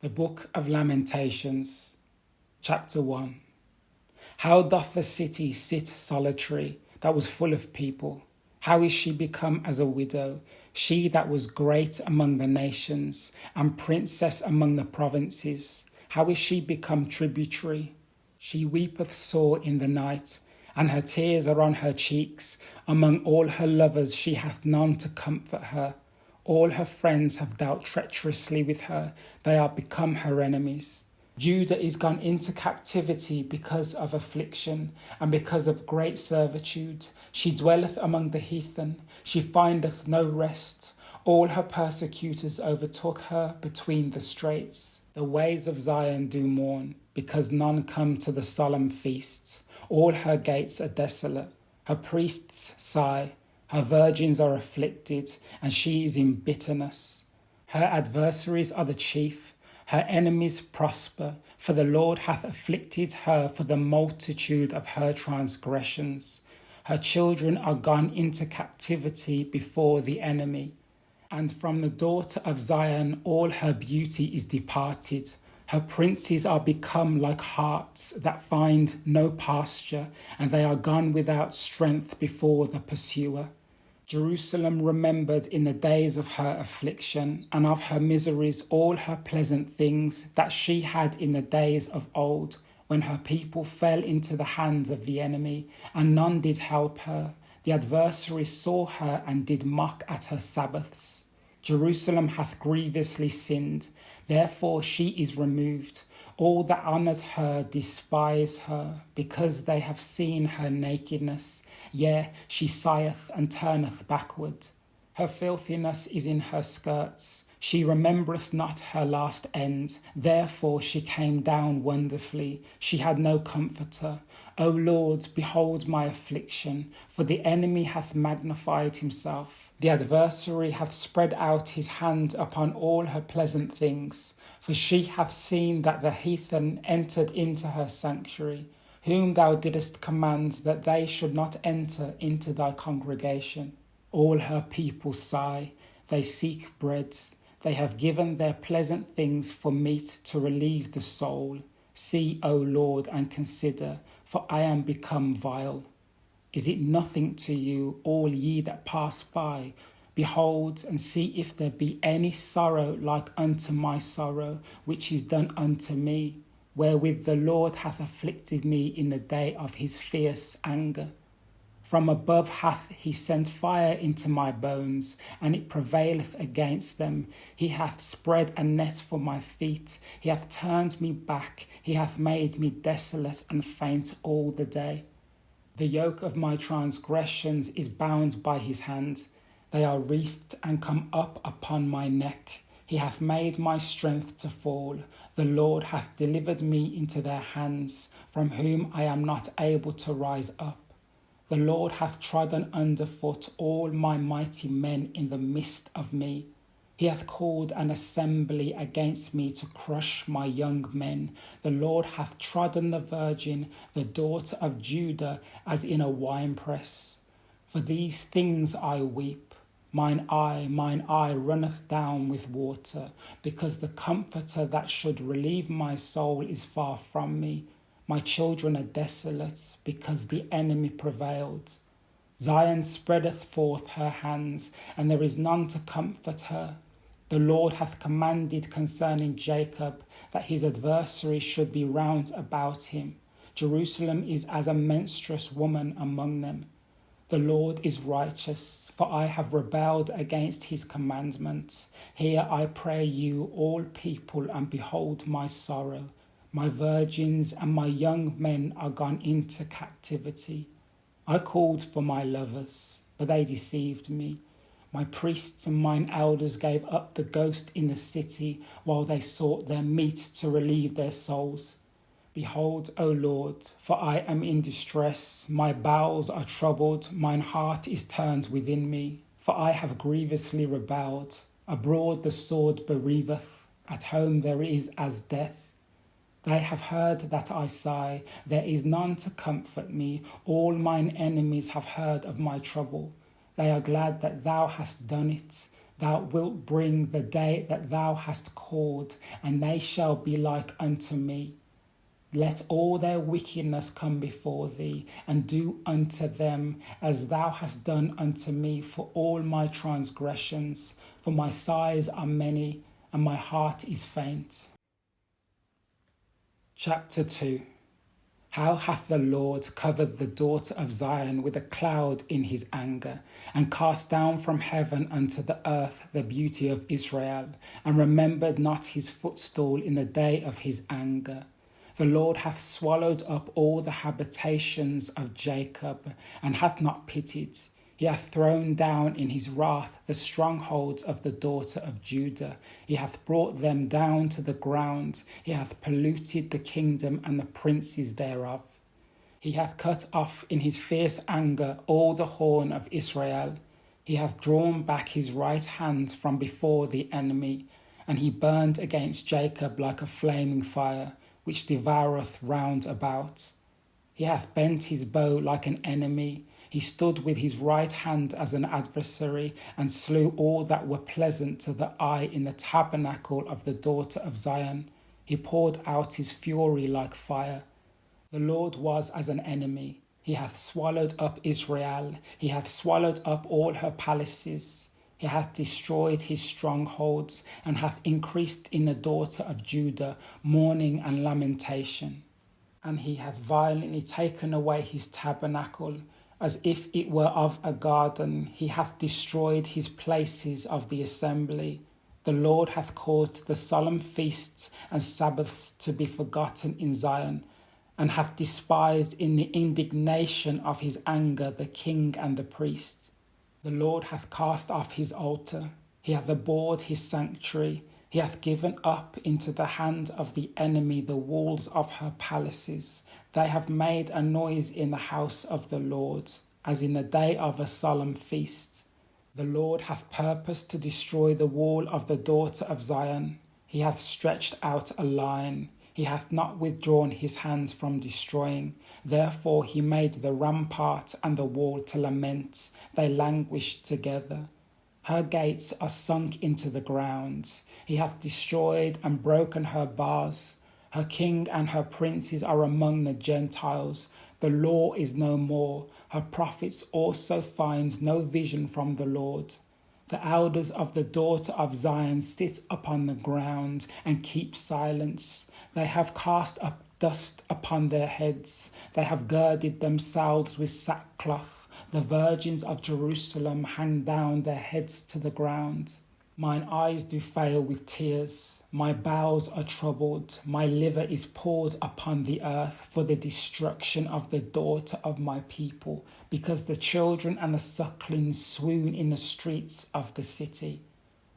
The Book of Lamentations, Chapter 1. How doth the city sit solitary, that was full of people? How is she become as a widow, she that was great among the nations, and princess among the provinces? How is she become tributary? She weepeth sore in the night, and her tears are on her cheeks. Among all her lovers she hath none to comfort her. All her friends have dealt treacherously with her, they are become her enemies. Judah is gone into captivity because of affliction, and because of great servitude. She dwelleth among the heathen, she findeth no rest. All her persecutors overtook her between the straits. The ways of Zion do mourn, because none come to the solemn feasts. All her gates are desolate, her priests sigh. Her virgins are afflicted, and she is in bitterness. Her adversaries are the chief, her enemies prosper, for the Lord hath afflicted her for the multitude of her transgressions. Her children are gone into captivity before the enemy. And from the daughter of Zion all her beauty is departed. Her princes are become like harts that find no pasture, and they are gone without strength before the pursuer. Jerusalem remembered in the days of her affliction, and of her miseries all her pleasant things that she had in the days of old, when her people fell into the hands of the enemy, and none did help her. The adversary saw her and did mock at her Sabbaths. Jerusalem hath grievously sinned, therefore she is removed. All that honoured her despise her, because they have seen her nakedness. Yea, she sigheth and turneth backward. Her filthiness is in her skirts. She remembereth not her last end. Therefore she came down wonderfully. She had no comforter. O Lord, behold my affliction, for the enemy hath magnified himself. The adversary hath spread out his hand upon all her pleasant things. For she hath seen that the heathen entered into her sanctuary, whom thou didst command that they should not enter into thy congregation. All her people sigh, they seek bread. They have given their pleasant things for meat to relieve the soul. See, O Lord, and consider, for I am become vile. Is it nothing to you, all ye that pass by? Behold, and see if there be any sorrow like unto my sorrow, which is done unto me, wherewith the Lord hath afflicted me in the day of his fierce anger. From above hath he sent fire into my bones, and it prevaileth against them. He hath spread a net for my feet. He hath turned me back. He hath made me desolate and faint all the day. The yoke of my transgressions is bound by his hand. They are wreathed and come up upon my neck. He hath made my strength to fall. The Lord hath delivered me into their hands, from whom I am not able to rise up. The Lord hath trodden under foot all my mighty men in the midst of me. He hath called an assembly against me to crush my young men. The Lord hath trodden the virgin, the daughter of Judah, as in a winepress. For these things I weep. Mine eye runneth down with water, because the comforter that should relieve my soul is far from me. My children are desolate, because the enemy prevailed. Zion spreadeth forth her hands, and there is none to comfort her. The Lord hath commanded concerning Jacob, that his adversary should be round about him. Jerusalem is as a menstruous woman among them. The Lord is righteous, for I have rebelled against his commandments. Hear, I pray you, all people, and behold my sorrow. My virgins and my young men are gone into captivity. I called for my lovers, but they deceived me. My priests and mine elders gave up the ghost in the city, while they sought their meat to relieve their souls. Behold, O Lord, for I am in distress, my bowels are troubled, mine heart is turned within me, for I have grievously rebelled. Abroad the sword bereaveth, at home there is as death. They have heard that I sigh, there is none to comfort me, all mine enemies have heard of my trouble. They are glad that thou hast done it, Thou wilt bring the day that thou hast called, and they shall be like unto me. Let all their wickedness come before thee, and do unto them as thou hast done unto me for all my transgressions. For my sighs are many, and my heart is faint. Chapter 2. How hath the Lord covered the daughter of Zion with a cloud in his anger, and cast down from heaven unto the earth the beauty of Israel, and remembered not his footstool in the day of his anger. The Lord hath swallowed up all the habitations of Jacob, and hath not pitied. He hath thrown down in his wrath the strongholds of the daughter of Judah. He hath brought them down to the ground. He hath polluted the kingdom and the princes thereof. He hath cut off in his fierce anger all the horn of Israel. He hath drawn back his right hand from before the enemy, and he burned against Jacob like a flaming fire, which devoureth round about. He hath bent his bow like an enemy. He stood with his right hand as an adversary, and slew all that were pleasant to the eye in the tabernacle of the daughter of Zion. He poured out his fury like fire. The Lord was as an enemy. He hath swallowed up Israel. He hath swallowed up all her palaces. He hath destroyed his strongholds, and hath increased in the daughter of Judah mourning and lamentation. And he hath violently taken away his tabernacle, as if it were of a garden. He hath destroyed his places of the assembly. The Lord hath caused the solemn feasts and Sabbaths to be forgotten in Zion, and hath despised in the indignation of his anger the king and the priest. The Lord hath cast off his altar. He hath abhorred his sanctuary. He hath given up into the hand of the enemy the walls of her palaces. They have made a noise in the house of the Lord, as in the day of a solemn feast. The Lord hath purposed to destroy the wall of the daughter of Zion. He hath stretched out a line. He hath not withdrawn his hands from destroying. Therefore he made the rampart and the wall to lament. They languished together. Her gates are sunk into the ground. He hath destroyed and broken her bars. Her king and her princes are among the Gentiles. The law is no more. Her prophets also find no vision from the Lord. The elders of the daughter of Zion sit upon the ground and keep silence. They have cast up dust upon their heads. They have girded themselves with sackcloth. The virgins of Jerusalem hang down their heads to the ground. Mine eyes do fail with tears. My bowels are troubled. My liver is poured upon the earth for the destruction of the daughter of my people, because the children and the sucklings swoon in the streets of the city.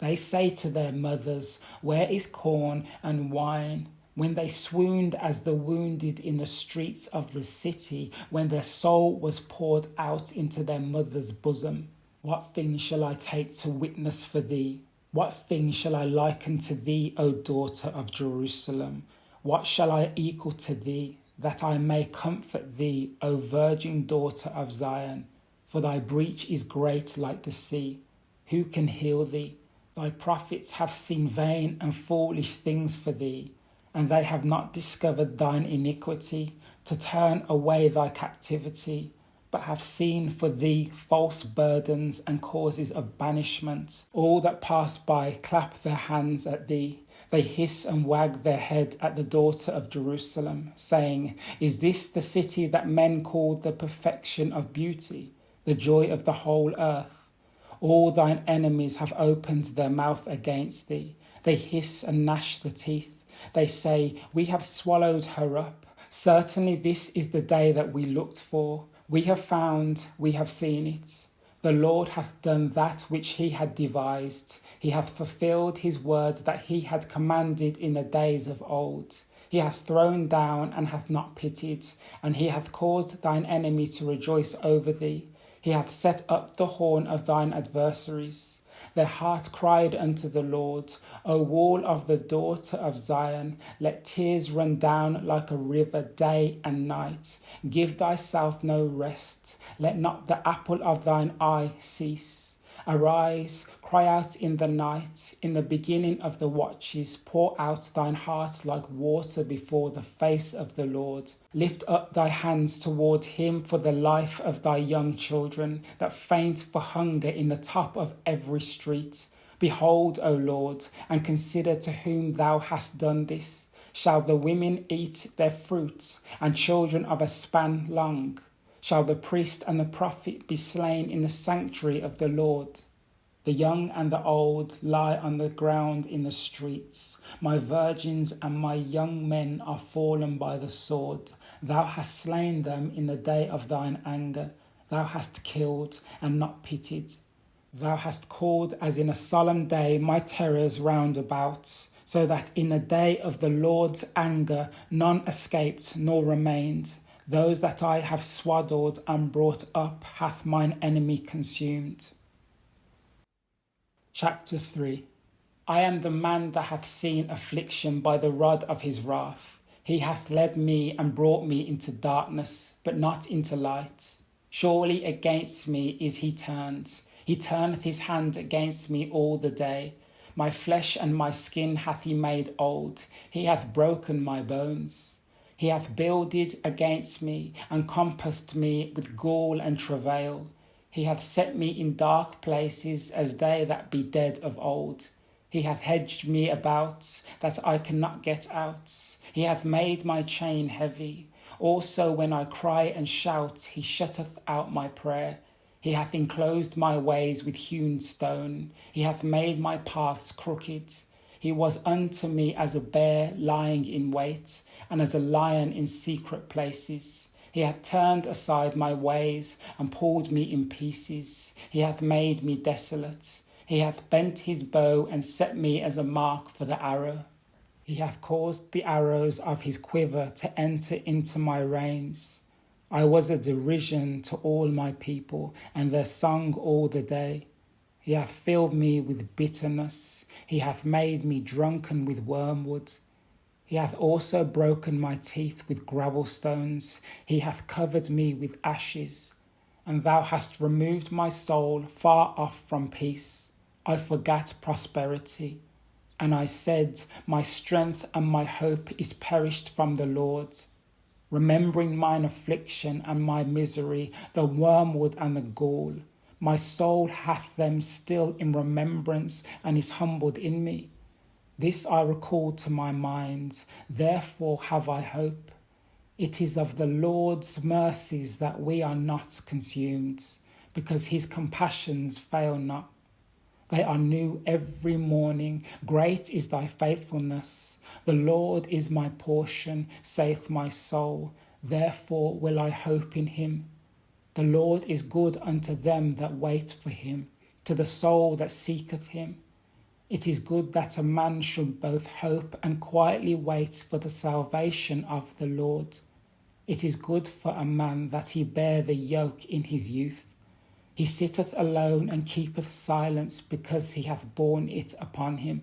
They say to their mothers, "Where is corn and wine?" When they swooned as the wounded in the streets of the city, when their soul was poured out into their mother's bosom. What thing shall I take to witness for thee? What thing shall I liken to thee, O daughter of Jerusalem? What shall I equal to thee, that I may comfort thee, O virgin daughter of Zion? For thy breach is great like the sea. Who can heal thee? Thy prophets have seen vain and foolish things for thee, and they have not discovered thine iniquity, to turn away thy captivity, but have seen for thee false burdens and causes of banishment. All that pass by clap their hands at thee. They hiss and wag their head at the daughter of Jerusalem, saying, "Is this the city that men call the perfection of beauty, the joy of the whole earth?" All thine enemies have opened their mouth against thee. They hiss and gnash the teeth. They say, "We have swallowed her up. Certainly this is the day that we looked for. We have found, we have seen it. The Lord hath done that which he had devised. He hath fulfilled his word that he had commanded in the days of old. He hath thrown down and hath not pitied, and he hath caused thine enemy to rejoice over thee. He hath set up the horn of thine adversaries. Their heart cried unto the Lord, O wall of the daughter of Zion, let tears run down like a river day and night. Give thyself no rest, let not the apple of thine eye cease. Arise, cry out in the night, in the beginning of the watches, pour out thine heart like water before the face of the Lord. Lift up thy hands toward him for the life of thy young children, that faint for hunger in the top of every street. Behold, O Lord, and consider to whom thou hast done this. Shall the women eat their fruits, and children of a span long? Shall the priest and the prophet be slain in the sanctuary of the Lord? The young and the old lie on the ground in the streets. My virgins and my young men are fallen by the sword. Thou hast slain them in the day of thine anger. Thou hast killed and not pitied. Thou hast called as in a solemn day my terrors round about, so that in the day of the Lord's anger none escaped nor remained. Those that I have swaddled and brought up hath mine enemy consumed. Chapter 3. I am the man that hath seen affliction by the rod of his wrath. He hath led me and brought me into darkness, but not into light. Surely against me is he turned. He turneth his hand against me all the day. My flesh and my skin hath he made old. He hath broken my bones. He hath builded against me, and compassed me with gall and travail. He hath set me in dark places, as they that be dead of old. He hath hedged me about, that I cannot get out. He hath made my chain heavy. Also when I cry and shout, he shutteth out my prayer. He hath enclosed my ways with hewn stone. He hath made my paths crooked. He was unto me as a bear lying in wait, and as a lion in secret places. He hath turned aside my ways, and pulled me in pieces. He hath made me desolate. He hath bent his bow, and set me as a mark for the arrow. He hath caused the arrows of his quiver to enter into my reins. I was a derision to all my people, and their song all the day. He hath filled me with bitterness. He hath made me drunken with wormwood. He hath also broken my teeth with gravel stones. He hath covered me with ashes. And thou hast removed my soul far off from peace. I forgat prosperity. And I said, my strength and my hope is perished from the Lord. Remembering mine affliction and my misery, the wormwood and the gall, my soul hath them still in remembrance, and is humbled in me. This I recall to my mind, therefore have I hope. It is of the Lord's mercies that we are not consumed, because his compassions fail not. They are new every morning. Great is thy faithfulness. The Lord is my portion, saith my soul. Therefore will I hope in him. The Lord is good unto them that wait for him, to the soul that seeketh him. It is good that a man should both hope and quietly wait for the salvation of the Lord. It is good for a man that he bear the yoke in his youth. He sitteth alone and keepeth silence, because he hath borne it upon him.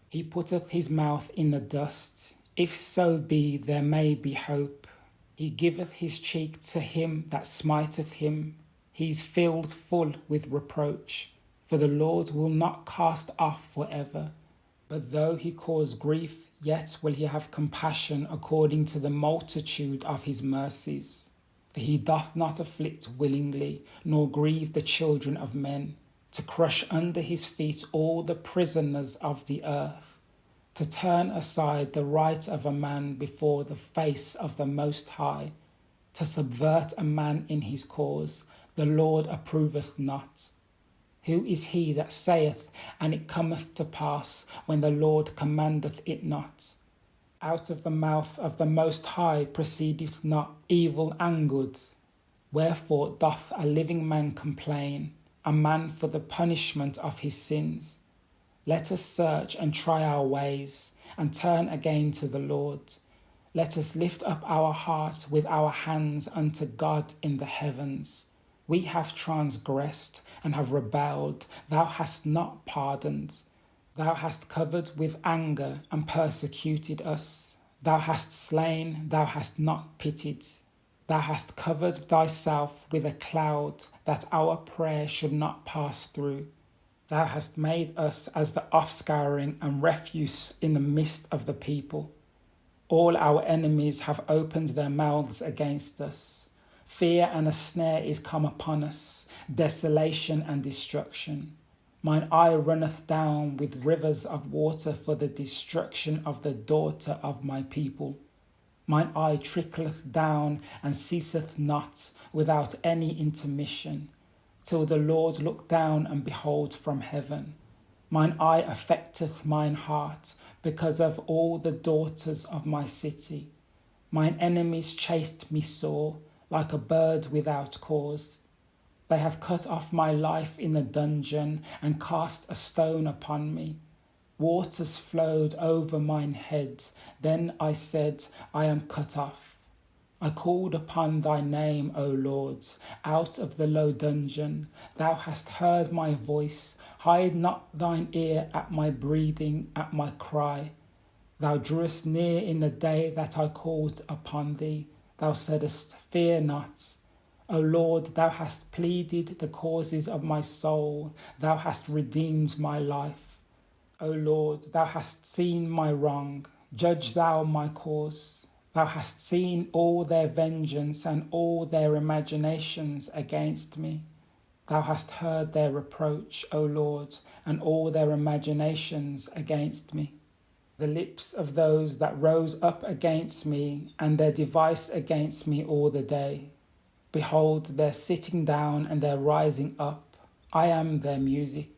He putteth his mouth in the dust. If so be there may be hope. He giveth his cheek to him that smiteth him. He is filled full with reproach. For the Lord will not cast off forever. But though he cause grief, yet will he have compassion according to the multitude of his mercies. For he doth not afflict willingly, nor grieve the children of men, to crush under his feet all the prisoners of the earth, to turn aside the right of a man before the face of the Most High, to subvert a man in his cause, the Lord approveth not. Who is he that saith, and it cometh to pass, when the Lord commandeth it not? Out of the mouth of the Most High proceedeth not evil and good. Wherefore doth a living man complain, a man for the punishment of his sins? Let us search and try our ways, and turn again to the Lord. Let us lift up our hearts with our hands unto God in the heavens. We have transgressed and have rebelled. Thou hast not pardoned. Thou hast covered with anger and persecuted us. Thou hast slain, thou hast not pitied. Thou hast covered thyself with a cloud, that our prayer should not pass through. Thou hast made us as the offscouring and refuse in the midst of the people. All our enemies have opened their mouths against us. Fear and a snare is come upon us, desolation and destruction. Mine eye runneth down with rivers of water for the destruction of the daughter of my people. Mine eye trickleth down and ceaseth not without any intermission, till the Lord look down and behold from heaven. Mine eye affecteth mine heart, because of all the daughters of my city. Mine enemies chased me sore, like a bird without cause. They have cut off my life in a dungeon, and cast a stone upon me. Waters flowed over mine head. Then I said, I am cut off. I called upon thy name, O Lord, out of the low dungeon. Thou hast heard my voice. Hide not thine ear at my breathing, at my cry. Thou drewest near in the day that I called upon thee. Thou saidst, fear not. O Lord, thou hast pleaded the causes of my soul. Thou hast redeemed my life. O Lord, thou hast seen my wrong. Judge thou my cause. Thou hast seen all their vengeance and all their imaginations against me. Thou hast heard their reproach, O Lord, and all their imaginations against me. The lips of those that rose up against me, and their device against me all the day. Behold, their sitting down and their rising up. I am their music.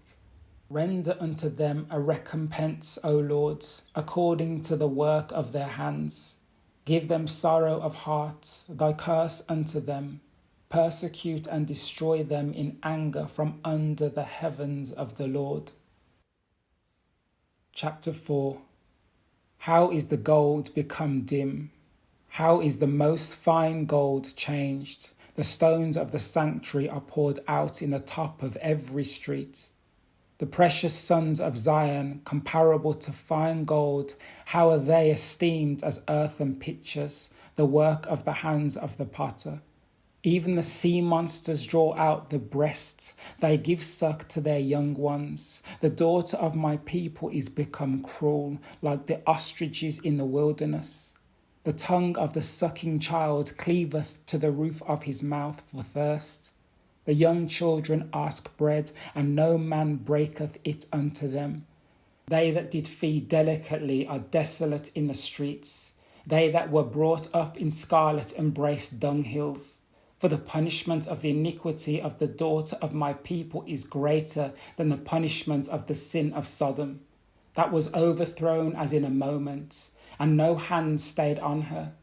Render unto them a recompense, O Lord, according to the work of their hands. Give them sorrow of heart, thy curse unto them. Persecute and destroy them in anger from under the heavens of the Lord. Chapter 4. How is the gold become dim? How is the most fine gold changed? The stones of the sanctuary are poured out in the top of every street. The precious sons of Zion, comparable to fine gold, how are they esteemed as earthen pitchers, the work of the hands of the potter? Even the sea monsters draw out the breasts, they give suck to their young ones. The daughter of my people is become cruel, like the ostriches in the wilderness. The tongue of the sucking child cleaveth to the roof of his mouth for thirst. The young children ask bread, and no man breaketh it unto them. They that did feed delicately are desolate in the streets. They that were brought up in scarlet embrace dunghills. For the punishment of the iniquity of the daughter of my people is greater than the punishment of the sin of Sodom. That was overthrown as in a moment, and no hand stayed on her.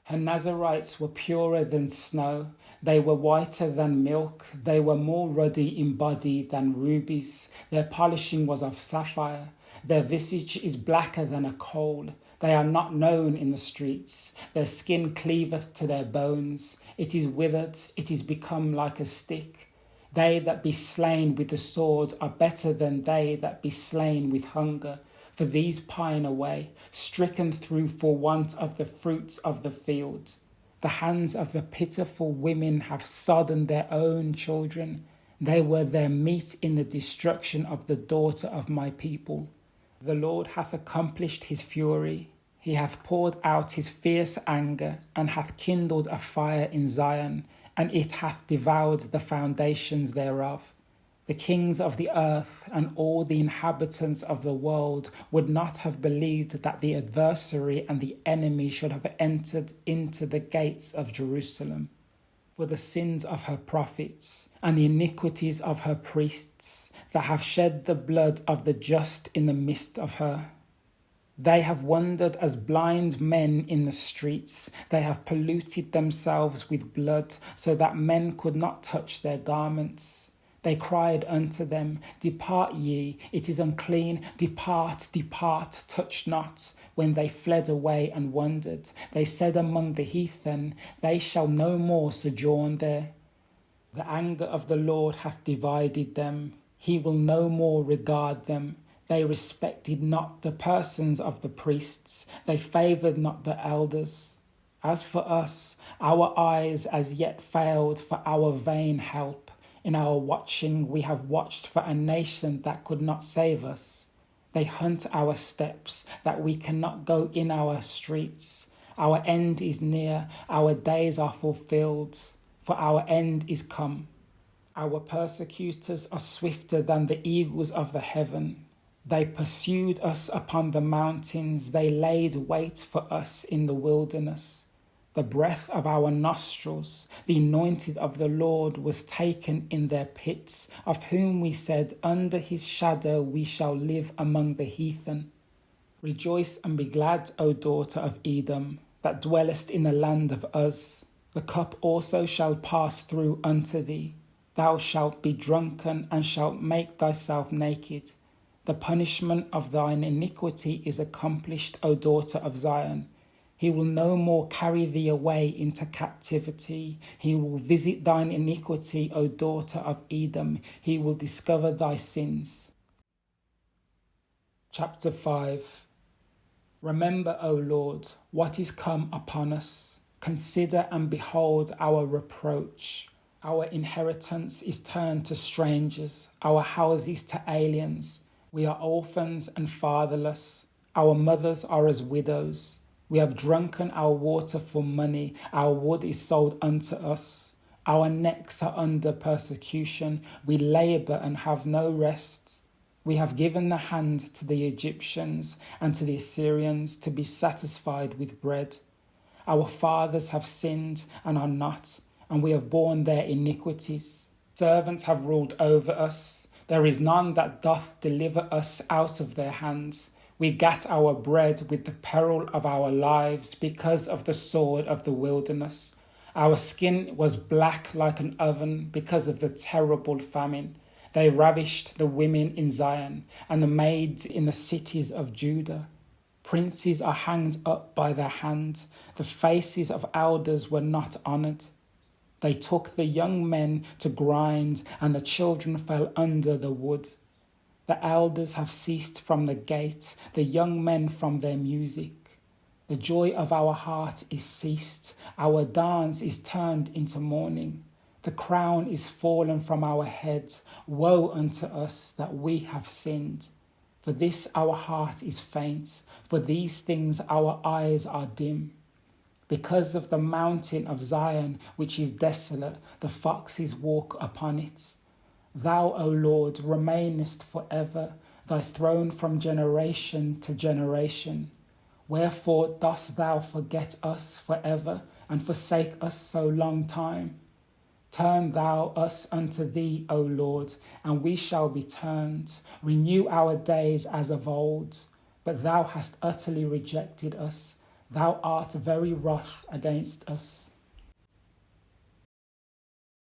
Her Nazarites were purer than snow. They were whiter than milk. They were more ruddy in body than rubies. Their polishing was of sapphire. Their visage is blacker than a coal. They are not known in the streets. Their skin cleaveth to their bones. It is withered. It is become like a stick. They that be slain with the sword are better than they that be slain with hunger. For these pine away, stricken through for want of the fruits of the field. The hands of the pitiful women have sodden their own children. They were their meat in the destruction of the daughter of my people. The Lord hath accomplished his fury. He hath poured out his fierce anger, and hath kindled a fire in Zion, and it hath devoured the foundations thereof. The kings of the earth and all the inhabitants of the world would not have believed that the adversary and the enemy should have entered into the gates of Jerusalem. For the sins of her prophets and the iniquities of her priests that have shed the blood of the just in the midst of her. They have wandered as blind men in the streets. They have polluted themselves with blood so that men could not touch their garments. They cried unto them, Depart ye, it is unclean, depart, depart, touch not. When they fled away and wandered, they said among the heathen, They shall no more sojourn there. The anger of the Lord hath divided them. He will no more regard them. They respected not the persons of the priests. They favoured not the elders. As for us, our eyes as yet failed for our vain help. In our watching, we have watched for a nation that could not save us. They hunt our steps, that we cannot go in our streets. Our end is near, our days are fulfilled, for our end is come. Our persecutors are swifter than the eagles of the heaven. They pursued us upon the mountains, they laid wait for us in the wilderness. The breath of our nostrils, the anointed of the Lord, was taken in their pits, of whom we said, under his shadow we shall live among the heathen. Rejoice and be glad, O daughter of Edom, that dwellest in the land of Uz. The cup also shall pass through unto thee. Thou shalt be drunken and shalt make thyself naked. The punishment of thine iniquity is accomplished, O daughter of Zion. He will no more carry thee away into captivity. He will visit thine iniquity, O daughter of Edom. He will discover thy sins. Chapter 5. Remember, O Lord, what is come upon us. Consider and behold our reproach. Our inheritance is turned to strangers, our houses to aliens. We are orphans and fatherless. Our mothers are as widows. We have drunken our water for money. Our wood is sold unto us. Our necks are under persecution. We labor and have no rest. We have given the hand to the Egyptians and to the Assyrians to be satisfied with bread. Our fathers have sinned and are not, and we have borne their iniquities. Servants have ruled over us. There is none that doth deliver us out of their hands. We gat our bread with the peril of our lives because of the sword of the wilderness. Our skin was black like an oven because of the terrible famine. They ravished the women in Zion and the maids in the cities of Judah. Princes are hanged up by their hand. The faces of elders were not honoured. They took the young men to grind, and the children fell under the wood. The elders have ceased from the gate, the young men from their music. The joy of our heart is ceased, our dance is turned into mourning. The crown is fallen from our heads. Woe unto us that we have sinned. For this our heart is faint, for these things our eyes are dim. Because of the mountain of Zion, which is desolate, the foxes walk upon it. Thou, O Lord, remainest forever, thy throne from generation to generation. Wherefore dost thou forget us forever, and forsake us so long time? Turn thou us unto thee, O Lord, and we shall be turned. Renew our days as of old. But thou hast utterly rejected us. Thou art very wroth against us.